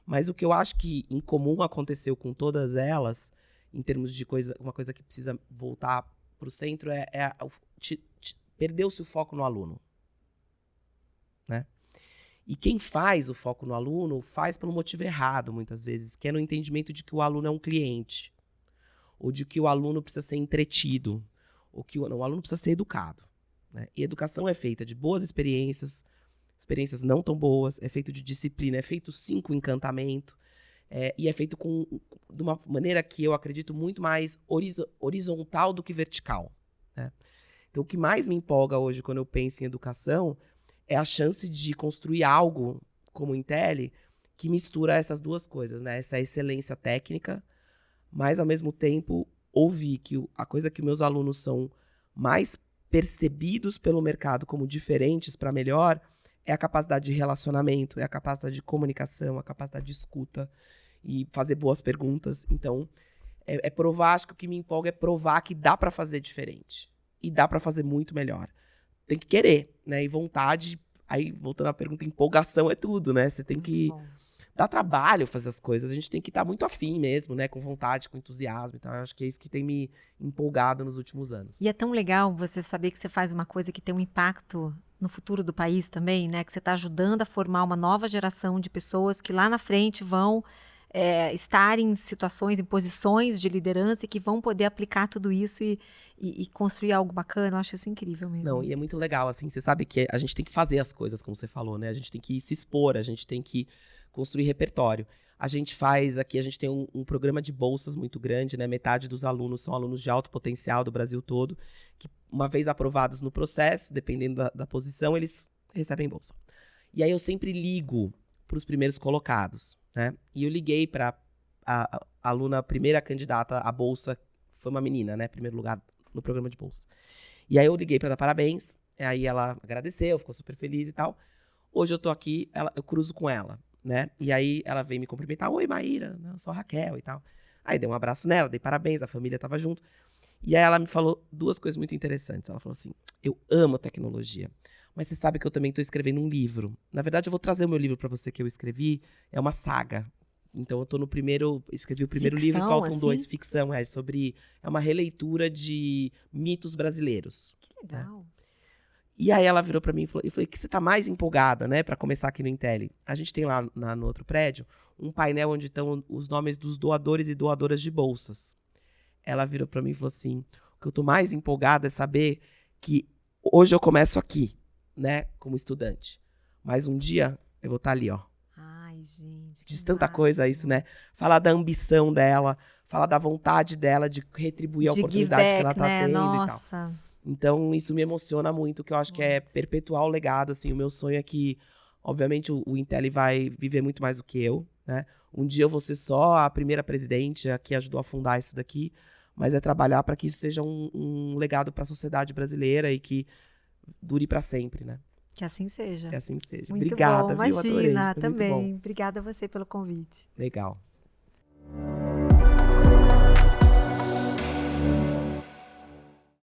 Mas o que eu acho que em comum aconteceu com todas elas, em termos de uma coisa que precisa voltar para o centro, perdeu-se o foco no aluno, né? E quem faz o foco no aluno faz pelo motivo errado, muitas vezes, que é no entendimento de que o aluno é um cliente, ou de que o aluno precisa ser entretido, ou que o aluno precisa ser educado, né? E educação é feita de boas experiências não tão boas, é feito de disciplina, é feito sim com encantamento, e é feito de uma maneira que eu acredito muito mais horizontal do que vertical, né? Então, o que mais me empolga hoje quando eu penso em educação é a chance de construir algo como o Intelli que mistura essas duas coisas, né? Essa excelência técnica, mas, ao mesmo tempo, ouvir que a coisa que meus alunos são mais percebidos pelo mercado como diferentes para melhor é a capacidade de relacionamento, é a capacidade de comunicação, a capacidade de escuta e fazer boas perguntas. Então, provar, acho que o que me empolga é provar que dá para fazer diferente. E dá para fazer muito melhor. Tem que querer, né? E vontade. Aí, voltando à pergunta, empolgação é tudo, né? Você tem que dar trabalho fazer as coisas. A gente tem que estar muito afim mesmo, né? Com vontade, com entusiasmo. Então, eu acho que é isso que tem me empolgado nos últimos anos. E é tão legal você saber que você faz uma coisa que tem um impacto no futuro do país também, né? Que você está ajudando a formar uma nova geração de pessoas que lá na frente vão estar em situações, em posições de liderança e que vão poder aplicar tudo isso e construir algo bacana. Eu acho isso incrível mesmo. Não, e é muito legal, assim, você sabe que a gente tem que fazer as coisas, como você falou, né? A gente tem que se expor, a gente tem que construir repertório. A gente tem um programa de bolsas muito grande, né? Metade dos alunos são alunos de alto potencial do Brasil todo, que uma vez aprovados no processo, dependendo da posição, eles recebem bolsa. E aí eu sempre ligo para os primeiros colocados, né? E eu liguei para a aluna, a primeira candidata à bolsa, foi uma menina, né? Primeiro lugar no programa de bolsa. E aí eu liguei para dar parabéns, aí ela agradeceu, ficou super feliz e tal. Hoje eu tô aqui, eu cruzo com ela, né? E aí ela veio me cumprimentar. Oi, Maíra, eu sou a Raquel e tal. Aí dei um abraço nela, dei parabéns, a família tava junto. E aí ela me falou duas coisas muito interessantes. Ela falou assim, eu amo tecnologia, mas você sabe que eu também estou escrevendo um livro. Na verdade, eu vou trazer o meu livro para você que eu escrevi. É uma saga. Então, eu tô no primeiro... Escrevi o primeiro livro e faltam 2. Ficção, é uma releitura de mitos brasileiros. Que legal. Né? E aí ela virou para mim e falou, que você tá mais empolgada, né, para começar aqui no Intelli. A gente tem lá no outro prédio um painel onde estão os nomes dos doadores e doadoras de bolsas. Ela virou para mim e falou assim, o que eu tô mais empolgada é saber que hoje eu começo aqui, né, como estudante. Mas um dia eu vou estar ali, ó. Ai, gente. Diz tanta coisa isso, né? Falar da ambição dela, falar da vontade dela de retribuir a oportunidade que ela tá tendo e tal. Então, isso me emociona muito, que eu acho que é perpetuar o legado, assim. O meu sonho é que, obviamente, o Intelli vai viver muito mais do que eu, né? Um dia eu vou ser só a primeira presidente que ajudou a fundar isso daqui, mas é trabalhar para que isso seja um legado para a sociedade brasileira e que dure para sempre, né? Que assim seja. Que assim seja. Muito Obrigada, bom. viu? Adorei. Imagina, Foi também. muito bom. Obrigada a você pelo convite. Legal.